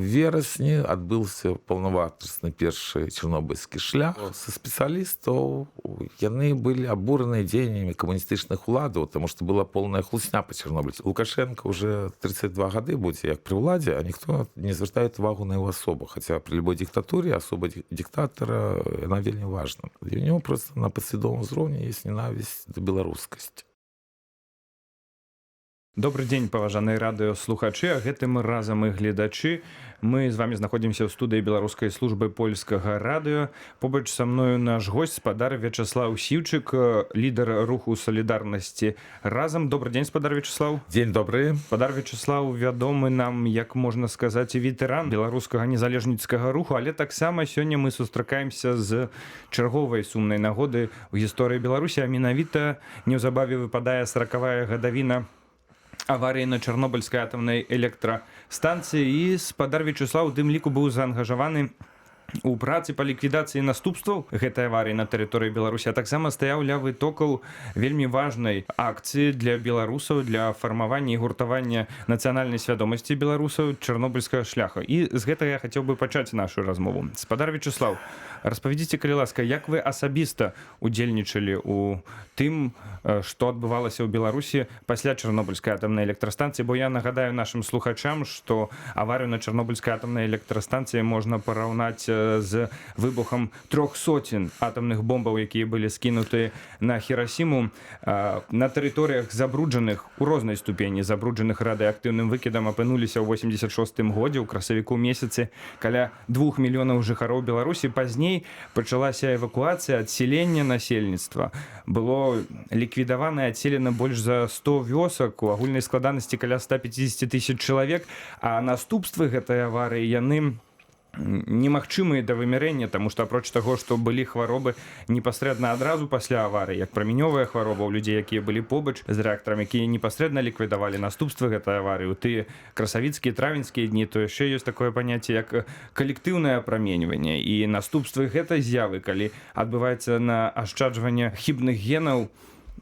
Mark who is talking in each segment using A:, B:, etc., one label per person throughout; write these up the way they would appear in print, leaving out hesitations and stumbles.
A: верасні адбыўся паўнавартасны першы чарнобыльскі шлях. Са спецыялістаў яны былі абураныя дзеяннямі камуністычных уладаў, таму што была полная хлусня па Чарнобылі. Лукашенко уже 32 гады будзе як пры ўладзе, а ніхто не звяртае увагу на яго асобу. Хаця пры любой дыктатуре асоба дыктатара яна вельмі важна. І ў него проста на падсвядомым узроўні ёсць ненавісць да беларускасці.
B: Добры дзень, паважаныя радыёслухачы, а гэтым разам і гледачы. Мы з вами знаходзімся ў студыі беларускай службы польскага радыё. Побач са мною наш госць, спадар Вячаслаў Сіўчык, лідар руху салідарнасці разам. Добры дзень, спадар Вячаслаў.
A: Дзень добры.
B: Спадар Вячаслаў вядомы нам, як можна сказаць, ветэран беларускага незалежніцкага руху, але таксама сёння мы сустракаемся з чарговай сумнай нагоды ў гісторыі Беларусі, а менавіта неўзабаве выпадае 40-я гадавіна аварыі на Чарнобыльскай атамнай электрастанцыі, і спадар Вячаслаў у тым ліку быў заангажаваны у працы па ліквідацыі наступстваў гэтай аварыі на тэрыторыі Беларусі, а таксама стаяў ля вытокаў вельмі важнай акцыі для беларусаў, для фармавання і гуртавання нацыянальнай свядомасці беларусаў чарнобыльскага шляха. І з гэтага я хацеў бы пачаць нашу размову. Спадар Вячаслаў, распавядзіце, калі ласка, як вы асабіста удзельнічалі ў тым, што адбывалася ў Беларусі пасля Чарнобыльскай атамнай электрастанцыі, бо я нагадаю нашым слухачам, што аварыю на Чарнобыльскай атамнай электрастанцыі можна параўнаць з выбухам 300 атамных бомбаў, якія былі скінутыя на Хірасіму на тэрыторыях забруджаных у рознай ступені, забруджаных радыеактыўным выкідам, апынуліся ў 86-м годзе, ў красавіку месяцы, каля 2 мільёнаў жыхароў Беларусі. Пазней пачалася эвакуацыя, адселення насельніцтва. Было ліквідавана і адселена больш за 100 вёсак, у агульнай складанасці каля 150 тысяч чалавек, а наступствы гэтай аварыі яны немагчымыя да вымярэння, таму што апроч таго, што былі хваробы непасрэдна адразу пасля аварыі, як прамянёвая хвароба ў людзей, якія былі побач з рэактарам, якія непасрэдна ліквідавалі наступствы гэтай аварыі, у тыя красавіцкія, травеньскія дні, то яшчэ ёсць такое паняцце, як калектыўнае апраменьванне. І наступствы гэтай з'явы, калі адбываецца наашчаджванне хібных генаў,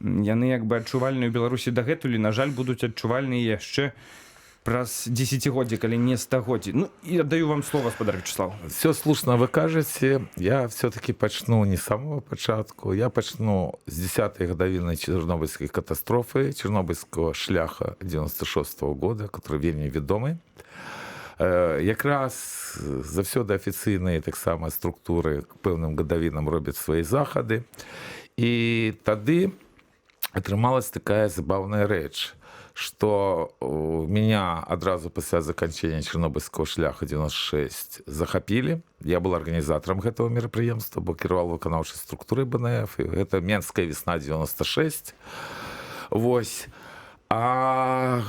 B: яны як бы адчувальныя ў Беларусі дагэтуль, на жаль, будуць адчувальныя яшчэ праз десятигоддзі, калі не стагоддзі. Ну, і аддаю вам слово, спадар Вячаслав.
A: Все слушно вы кажаце. Я все-таки пачну не з самого пачатку. Я пачну з 10-й гадавіны Чарнобыльскай катастрофы, Чарнобыльского шляха 96-го года, который вельмі вядомы. Якраз заўсёды афіцыйныя таксама структуры к пэўным гадавінам робяць свае захады. І тады атрымалась такая забавная рэч, что меня адразу пасля заканчэння Чарнобыльского шляха 96 захапілі. Я был арганізатарам гэтага мерапрыемства, бо кіраваў выканаўчай структурай БНФ, і гэта Менская весна 96. Вось. А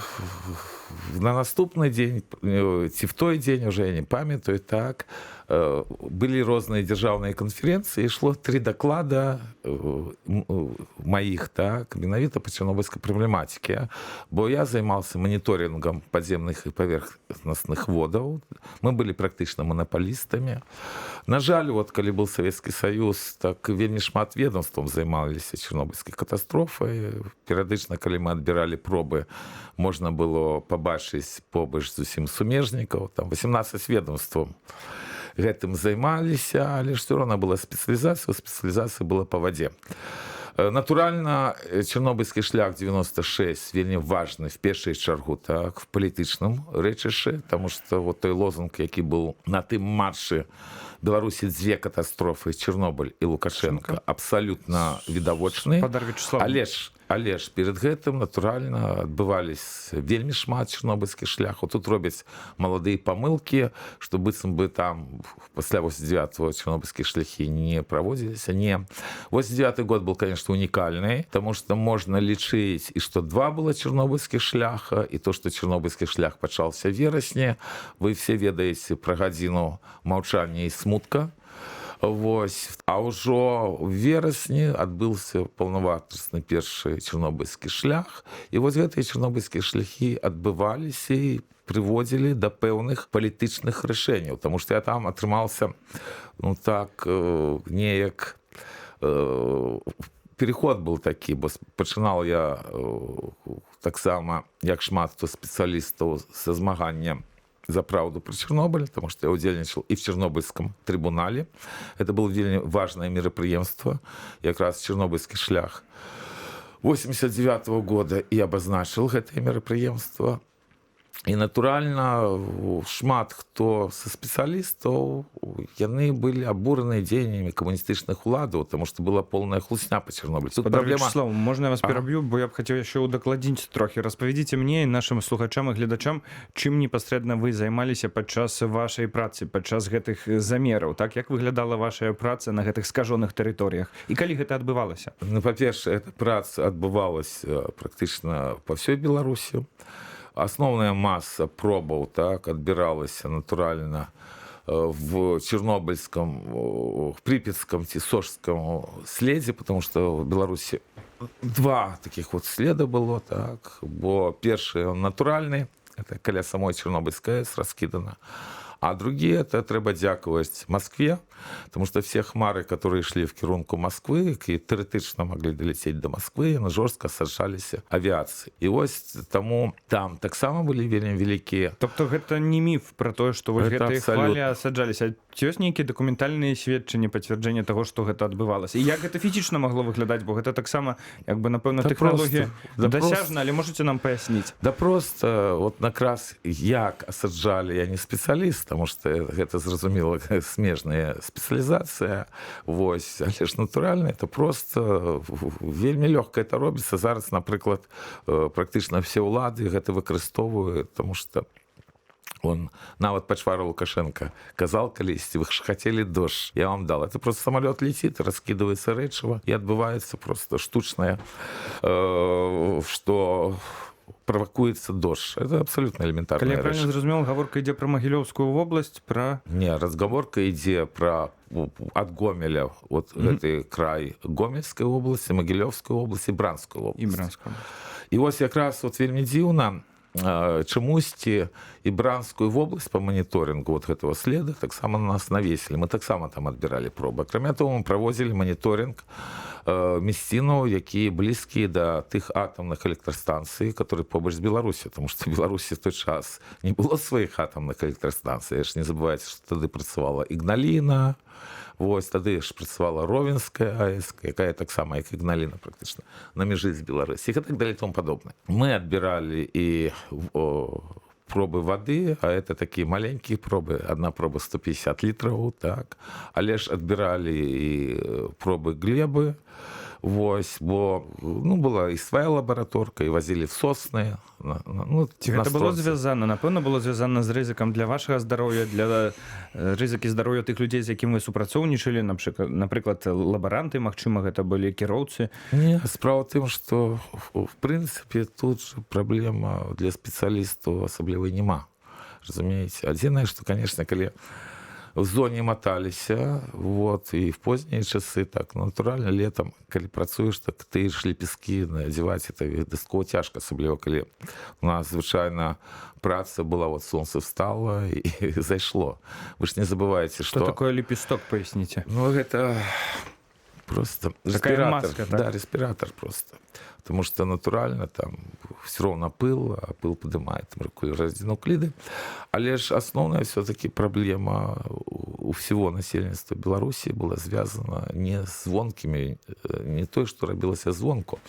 A: на наступны дзень, ці в той дзень, уже я не памятаю, так, былі розныя дзяржаўныя канферэнцыі, ішло 3 даклада маіх, так, менавіта па чарнобыльскай праблематыке, бо я займаўся маніторынгам падземных і паверхнасных водаў, мы былі практычна манапалістамі. На жаль, вот, калі был Савецкі Саюз, так вельмі шмат ведомстваў займаліся чарнобыльскай катастрофай. Перыядычна, калі мы адбіралі пробы, можна было пабачыць побач з усім сумежнікаў, там 18 ведомстваў гэтым займаліся, але ж все равно была спецыялізацыя была па вадзе. Натуральна, Чарнобыльскі шлях 96 вельмі важны в першую чаргу, так, в палітычным рэчышчы, таму што вот той лозунг, які быў на тым маршы Беларусі 2 катастрофы, Чарнобыль і Лукашенко, абсалютна відавочны. Але ж перед гэтым, натуральна, адбывались вельмі шмат чарнобыльскіх шляхаў. Тут робяць маладыя памылкі, што быццам бы там пасля 89-го чарнобыльскія шляхі не праводзіліся. Не. 89-й год был, конечно, унікальны, таму што можна лічыць і што 2 было чарнобыльскіх шляха, і то, што чарнобыльскі шлях пачаўся верасні. Вы все ведаеце пра гадзіну маўчання і смутка. Вось. А ўжо в верасні адбыўся паўнавартасны першы чарнобыльскі шлях, і вось гэтыя чарнобыльскія шляхі адбываліся і прыводзілі да пэўных палітычных рашэнняў, таму што я там атрымаўся, ну так, неяк переход был такі, бо пачынаў я таксама, як шмат хто спецыялістаў, са змагання за правду про Чернобыль, потому что я удзельнічал и в Чернобыльском трибунале. Это было вельмі важное мерапрыемство. Як раз Чернобыльский шлях 89-го года и обозначил гэтае мерапрыемство. І, натуральна, шмат хто са спецыялістаў, яны былі абураныя дзеяннямі камуністычных уладаў, тому што была полная хлусня по Чернобылю. Тут
B: Вячеслав, можна я вас пераб'ю, бо я б хацеў яшчэ удакладніць трохі. Распавядзіце мне і нашым слухачам і гледачам, чым непасрэдна вы займаліся падчас вашай працы, падчас гэтых замераў, так? Як выглядала ваша праца на гэтых скажоных тэрыторыях? І калі гэта адбывалася?
A: Ну, па-першае, эта праца адбывалася практычна па ўсёй Беларусі. Основная масса пробаў так адбіралася натуральна в Чернобыльском, в Припятском ці Сожском следе, потому что в Беларуси два таких вот следа было, так, бо першы он натуральны, это каля самой Чернобыльской АЭС раскидано, а другие это трэба дзякаваць Москве, потому что все хмары, которые шли в кірунку Москвы, и теоретично могли долететь до Москвы, на жорстко саджаліся авіацыі. І ось таму там таксама былі вельмі вялікія.
B: Тобто гэта не міф про тое, што вось гэтыя хвалі асаджаліся. Ці ёсць нейкія дакументальныя сведчанні, пацвярджэння таго, што гэта адбывалася? І як гэта фізічна магло выглядаць, бо гэта таксама, як бы, напэўна, тэхналогія дасяжна, але можаце нам паясніць?
A: Да просто, вот накраз як асаджалі, я не спецыяліст, потому что гэта, зразумела, смежная спецыялізацыя, вось, але ж натуральна, это просто вельмі лёгка это робіцца. Зараз, напрыклад, практычна все ўлады гэта выкарыстоўваюць, потому что он нават Пачвара Лукашенко казал калісьці, вы ж хотели дождь, я вам дал. Это просто самолет летит, раскидывается рэчыва, и отбывается просто штучное, что провокуецца дождь. Это абсолютно элементарная
B: рэч. Калі я правильно зразумеў, гаворка ідзе пра Магілёўскую вобласць, пра...
A: Не, разговорка ідзе пра ад Гомеля, вот гэты край Гомельской области, Могилевской области, Бранской области. И вот якраз вот вельмі дзіўна, чамусьці і Бранскую вобласць по моніторингу вот гэтага следа таксама на нас навесілі. Мы таксама там адбіралі пробы. Акрамя того, мы праводзілі моніторинг мясцінаў, якія блізкія да тых атомных электрастанцый, которые побач з Беларусі, потому что в Беларусі в той час не было сваіх атомных электрастанцый. Я ж не забывайце, што тады працавала Ігналіна, вось тады ж працавала Ровенская АЭС, якая таксама, як Ігналіна, практычна на мяжы з Беларусі, і так далее і тому падобнае. Мы адбіралі і пробы воды, а это такие маленькие пробы, одна проба 150 литров, так, але ж адбіралі і пробы глебы, вось, бо, ну, была і свая лабараторка, і вазілі в Сосны. Ну,
B: ці гэта было звязана? Напэўна, было звязана з рызыкам для вашага здароўя, для рызыкі здароўя тых людзей, з якімі вы супрацоўнічалі, напрыклад, лабаранты, магчыма, гэта былі кіроўцы?
A: Не, справа в тым, што, в прынцыпе, тут же праблема для спецыялістаў асаблівай няма. Разумееце? Адзінае, што, конечно, калі в зоне моталіся, вот, і в позднія часы, так, натуральна, летом, калі працуеш, так ты ж лепесткі надзяваць, это дысково цяжка, асабліва, калі у нас звычайна праца была, вот солнце встало и зайшло. Вы ж не забывайте,
B: что такое лепесток, поясните?
A: Ну, это просто
B: такая маска, так?
A: Да, респиратор просто. Потому что натурально там все равно пыл, а пыл поднимает радионуклиды. Але ж основная все-таки проблема у всего населенства Беларуси была связана не с звонкими, не той, что робилася звонку,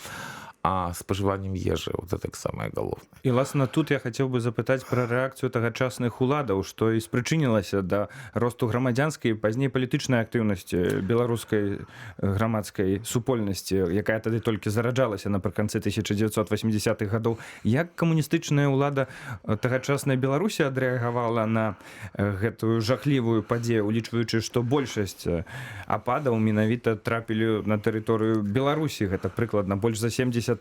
A: а спажываннем ежы, вот это самое галоўнае.
B: І, власна, тут я хацеў бы запытаць пра рэакцыю тагачасных уладаў, што і спрычынілася да росту грамадзянскай і пазней палітычнай актыўнасці беларускай грамадскай супольнасці, якая тады толькі зараджалася напрыканцы 1980-х гадоў. Як камуністычная ўлада тагачаснай Беларусі адрэагавала на гэтую жахлівую падзею, улічваючы, што большасць ападаў менавіта трапілі на тэрыторыю Беларусі, гэта прыкладна больш за 70%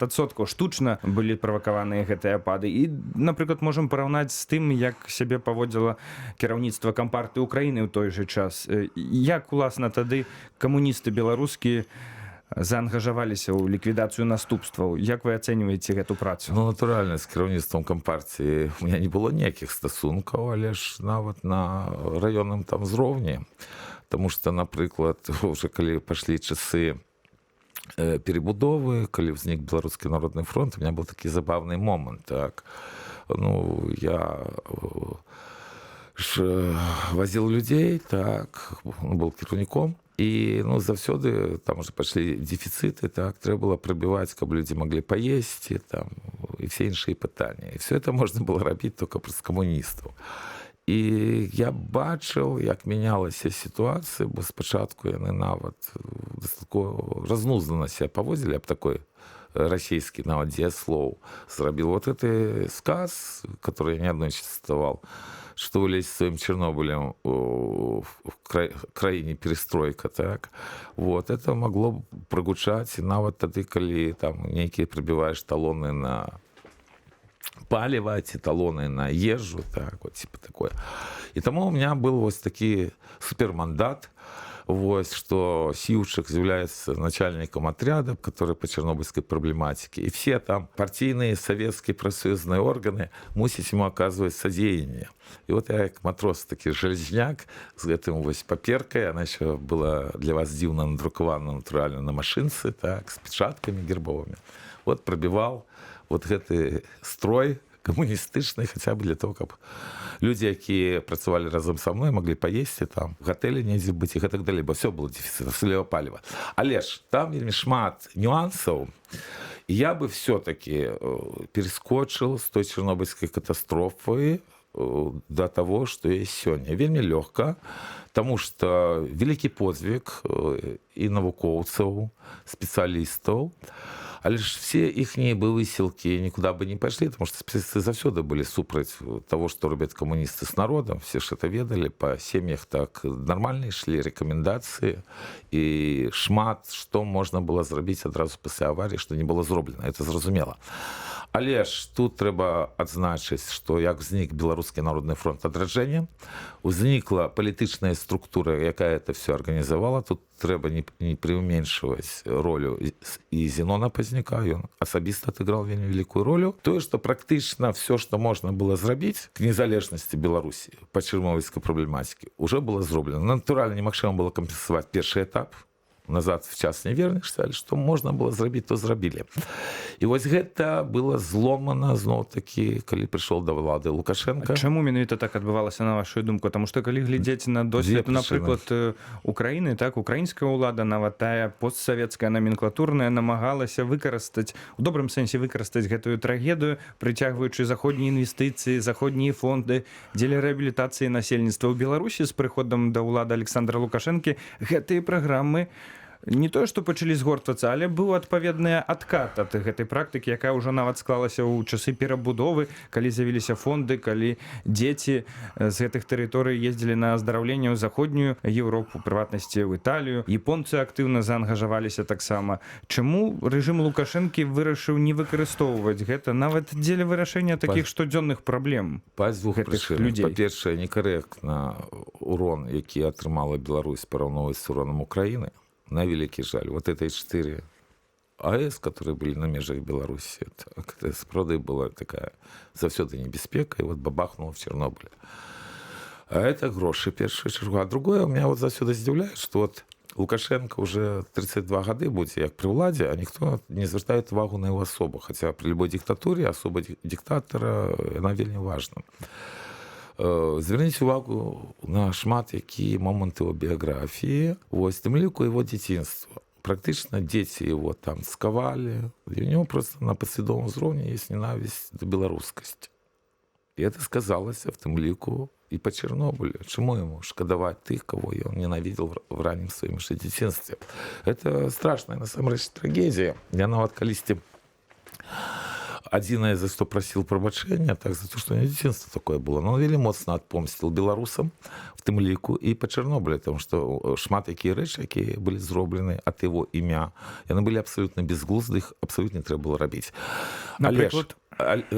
B: штучна былі правакаваныя гэтыя апады. І, напрыклад, можам параўнаць з тым, як сябе паводзіла кіраўніцтва Кампартыі Украіны ў той жа час. Як, уласна, тады камуністы беларускія заангажаваліся ў ліквідацыю наступстваў? Як вы ацэньваеце гэту працу?
A: Ну, натуральна, з кіраўніцтвам Кампартыі у меня не было ніякіх стасункаў, але ж нават на раённым там узроўні. Таму што, напрыклад, уже калі пашлі часы перебудовы, калі ўзнік Беларускі народны фронт, у меня был такі забавны момант, так. Ну, я возил людей, так, он был кіраўніком. І ну, завсёды там уже пошли дефициты, так, треба было пробивать, каб люди могли поесть, там, и все іншыя пытания. И все это можно было робить только праз коммунистов. І я бачыў, як мянялася сітуацыя, бо спачатку яны нават дастаткова разнузнана себя паводзілі, аб такой расійскі нават дзеяслоў зрабіў. Вот гэты сказ, который я неаднойчы цытаваў, что улезть своим Чернобылем в краине перестройка, так, вот, это могло прогучать, и нават тады, калі там некие пробиваешь талоны на паліва, ці талоны на ежу, так, вот, типа такое. И тому у меня был вот такі супермандат, вот, что Сивчик является начальником отряда, который по чернобыльской проблематике, и все там партийные, советские, профсоюзные органы мусить ему оказывать содеяние. И вот я, как матрос, таки железняк, с этим вот паперкой, она еще была для вас дивно надрукована натурально на машинце, так, с печатками гербовыми. Вот пробивал вот гэты строй камуністычны, хаця бы для того, каб людзі, якія працавалі разам са мной, маглі паесці там, в гатэлі недзе быць і гэтак далей, бо все было дефіцит солевого паліва. Але ж там вельмі шмат нюансаў, і я бы все-таки перескочил с той чернобыльской катастрофы до того, что есть сёння. Вельмі лёгка, потому что великий подвиг і навукоўцаў, спецыялістаў, але ж все іхнія бы высілкі никуда бы не пошли, потому что спецыялісты заўсёды были супраць того, что робят коммунисты с народом, все ж это ведали, по семьях так нормальные шли рекомендации, и шмат, что можно было зрабіць адразу пасля аварии, что не было зроблено, это зразумела. Але ж тут трэба адзначыць, што як узнік Беларускі народны фронт адраджэння, узнікла палітычная структура, якая это все арганізавала. Тут трэба не преуменьшваць ролю і Зенона Пазняка, ён асабіста адыграў вельмі вялікую ролю. Тое, што практычна все, што можна было зрабіць к незалежнасці Беларусі па чэрнобыльскай праблематыкі, уже было зроблена. Натуральна, немагчыма было кампенсаваць першы этап. Назад в час не вернешься, але што можна было зрабіць, то зрабілі. І вось гэта было зломана зноў-такі, калі прыйшоў да ўлады Лукашенко.
B: Чаму менавіта так адбывалася, на вашу думку? Таму што калі глядзець на досвед, напрыклад, Украіны, так, украінская ўлада, нават тая постсавецкая номенклатурная, намагалася выкарыстаць, у добрым сэнсе выкарыстаць гэтую трагедыю, прыцягваючы заходнія інвестыцыі, заходнія фонды дзеля рэабілітацыі насельніцтва. У Беларусі з прыходам да ўлады Александра Лукашэнкі гэтыя праграмы не тое, што пачалі згортвацца, але быў адпаведны адкат ад гэтай практыкі, якая ўжо нават склалася ў часы перабудовы, калі з'явіліся фонды, калі дзеці з гэтых тэрыторый ездзілі на аздараўленне ў заходнюю Еўропу, прыватнасці ў Італію. Японцы актыўна заангажаваліся таксама. Чаму рэжым Лукашэнкі вырашыў не выкарыстоўваць гэта нават дзеля вырашэння такіх штодзённых праблем гэтых людзей?
A: Па-першае, некарэктна урон, які атрымала Беларусь, параўноўваць з уроном Украіны. На великий жаль. Вот эти 4 АЭС, которые были на межах Беларуси, это справді была такая завсёды небяспека, и вот бабахнуло в Чернобыле. А это гроши, першую чергу. А другое, у меня вот завсёды здзіўляе, что вот Лукашенко уже 32 гады будзе як при ўладзе, а ніхто не звяртае увагу на его особу. Хотя при любой диктатуре особа диктатора, она вельмі важна. Зверніць увагу на шмат якія моманты ў біяграфіі, вось, тым ліку его дзяцінства. Практычна дзеці его там сковали, і у него просто на падсвядомым узроўні есть ненависть до беларускасці. И это сказалось в тым ліку и по Чернобылю. Чему ему шкадаваць тых, кого он ненавидел в раннем своем дзяцінстве? Это страшная, насамрэч, трагедия. Я нават калісьці адзінае, за што прасіл прабачэння, так, за то, што не дзяцінства такое было. Но он вельмі моцна адпомсціл беларусам, в тым ліку і па Чарнобылі, тому што шмат якія рэчы, якія былі зроблены ад его імя, яны былі абсалютна безглузды, іх абсалютна не трэба было рабіць.
B: Напрыклад,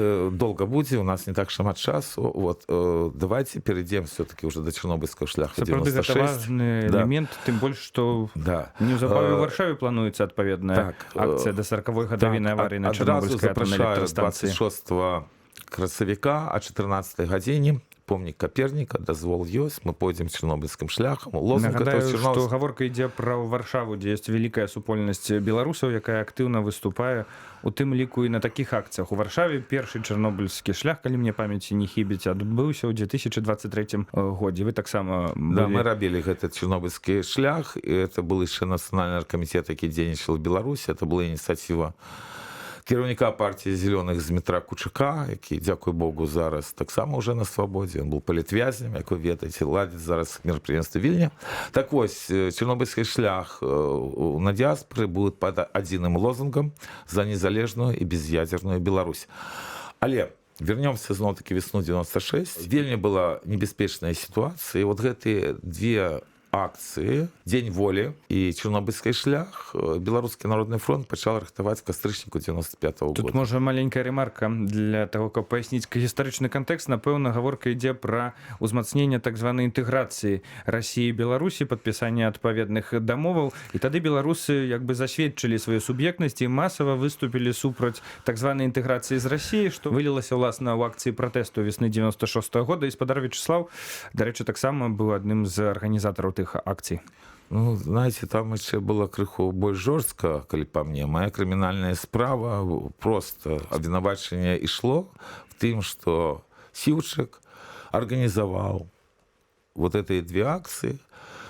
A: долго будзе, у нас не так шмат часу. Вот, давайте перейдем все-таки уже до Чернобыльского шляху 96.
B: Это важный элемент, тем больше, что неўзабаве ў Варшаве плануецца адпаведная акцыя да 40-й гадавіны аварыі на Чарнобыльскай атомнай электрастанцыі.
A: 26 красавіка о 14 гадзіне помнік Каперніка, дазвол ёсць, мы пойдзем чарнобыльскім шляхам. Лозунг
B: Нагадаю,
A: этого
B: што гаворка ідзе пра Варшаву, дзе ёсць вялікая супольнасць беларусаў, якая актыўна выступае, у тым ліку і на такіх акцыях. У Варшаве першы чарнобыльскі шлях, калі мне памяці не хібіць, адбыўся ў 2023 годзе. Вы таксама
A: Да,
B: былі...
A: мы рабілі гэты чарнобыльскі шлях, і это был яшчэ нацыянальны аргкамітэт, які дзейнічаў в Беларусі. Это была ініцыятыва кіраўніка партії зеленых Дмітра Кучака, який, дякую Богу, зараз так само вже на свободі. Він був політв'язнем, як ви ведаєте, ладить зараз мероприємство в Вільні. Так ось, чорнобильський шлях на діаспорі буде під одним лозунгом за незалежну і без'ядерну Білорусь. Але вернемся знову-таки весну 96. В Вільні була небезпечна ситуація, і от гэты две акції «День волі» і «Чорнобильський шлях» Белорусский народный фронт почав рихтувати в кастрычніку 95-го года.
B: Тут можа маленькая ремарка для того, каб паясніць гістарычны кантэкст. Напэўна, гаворка ідзе пра ўзмацненне так званай інтэграцыі Расіі і Беларусі, падпісанне адпаведных дамоваў. І тады беларусы як бы засведчылі сваю суб'ектнасць і масава выступілі супраць так званай інтэграцыі з Расіяй, што вылілася ўласна ў акцыі пратэсту весны 96-го года. І спадар Вячеслав, дарэчы, таксама быў адным з арганізатараў тых акций.
A: Ну, знаете, там еще было крыху больш жорстка, калі па мне. Моя крымінальная справа, просто абвінавачанне ішло в тым, што Сіўчык арганізаваў вот эти две акции,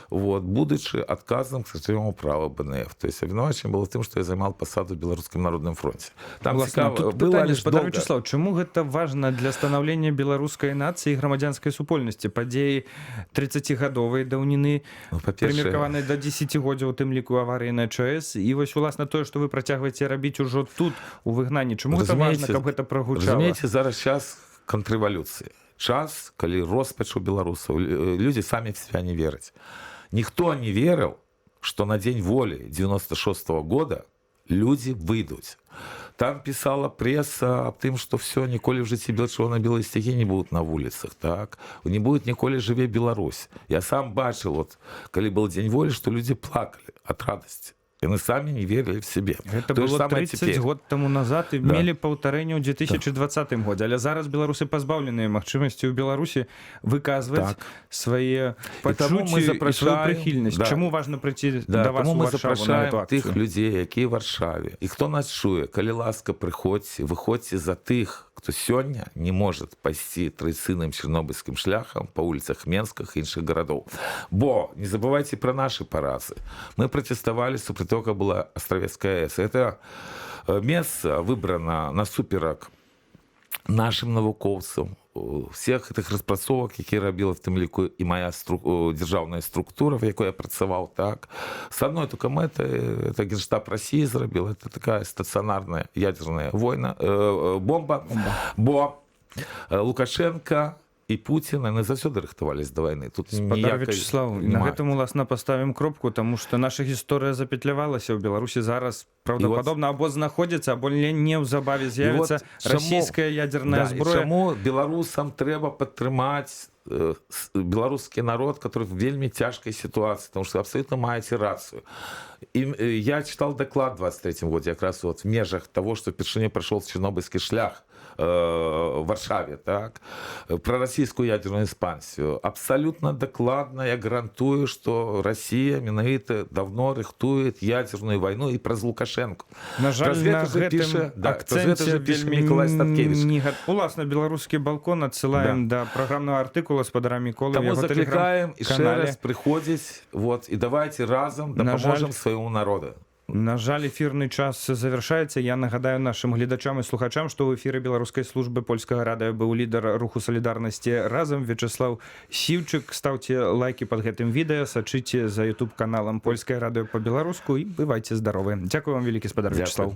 A: вот, будучи отказом к сакратарёваму права БНФ. То есть обвинувачение было в том, что я занимал посаду в Белорусском народном фронте. Там
B: тут пытанне, спадар Вячеслав, чаму гэта важна для станаўлення беларускай нацыі і грамадзянскай супольнасці? Падзеі 30гадовай даўніны, прымеркаванай да 10годдзяў, у тым ліку аварыі на ЧАЭС, і вось уласна тое, што вы працягваеце рабіць ужо тут, у выгнанні. Чаму гэта важна, каб гэта прагучала?
A: Разумееце, зараз час контррэвалюцыі. Час, калі роспач у беларусаў, людзі самі в себя не вераць. Никто не верил, что на День воли 96-го года люди выйдут. Там писала пресса об том, что все, ніколі в житті чорно-білої стихи не будут на улицах, так? Не будет ніколі живе Беларусь. Я сам бачил, вот, коли был День воли, что люди плакали от радости. Яны самі не верылі в себе.
B: Гэта было 30 год таму назад і мелі паўтарэнне ў 2020 годзе. Але зараз беларусы пазбаўленыя магчымасці ў Беларусі выказваць свае пачуцці і сваю прыхільнасць. Чаму важна прыйти да вас у Варшаву на эту акцыю?
A: Тых людзей, якія ў Варшаве. І хто нас чуе, калі ласка, прыходзьце, выходзьце за тых, кто сёння не может пойти традиционным чернобыльским шляхом по улицах Менска и іншых городов. Бо, не забывайте про наши поразы. Мы протестовали, супраць того, как была Островецкая АЭС. Это место выбрано насуперак нашим навукоўцам, всех этих распрацовак, які рабіла в тым ліку і моя державная структура, в якой я працаваў, так. С одной только мэтай, это Генштаб России зрабіл, это такая стационарная ядерная бомба. Бо Лукашенко і Путін, яны заўсёды рыхтавались до войны. Тут
B: спадар Вячеслав, на гэтым уласна поставім кропку, тому што наша гісторыя запетлявалася ў Беларусі зараз правдападобна або знаходзіцца, або неўзабаве з'явіцца расійская ядерная зброя.
A: Чаму беларусам трэба падтрымаць беларускі народ, который в вельмі цяжкай ситуации, потому что абсолютно маете рацию. И я читал доклад в 23 году, как раз вот в межах того, что впервые прошел Чернобыльский шлях в Варшаве, так, про российскую ядерную экспансию. Абсолютно докладно я гарантую, что Россия менавіта давно рыхтует ядерную войну и про Лукашенко.
B: На жаль, на гэтым акцэнце вельмі уласна беларускі балкон адсылаем да праграмнага артыкула спадара Міколы.
A: Таму закликаем еще раз приходить, вот, и давайте разом допоможем своему народу.
B: На жаль, эфірны час завяршаецца. Я нагадаю нашым гледачам і слухачам, што ў эфіры беларускай службы польскага радыё быў лідар руху салідарнасці «Разам» Вячеслав Сіўчык. Стаўце лайкі пад гэтым відэа, сачыце за YouTube-каналам «Польскае радыё па-беларуску» і бывайце здаровы. Дзякую вам вялікі, спадар Вячеслав.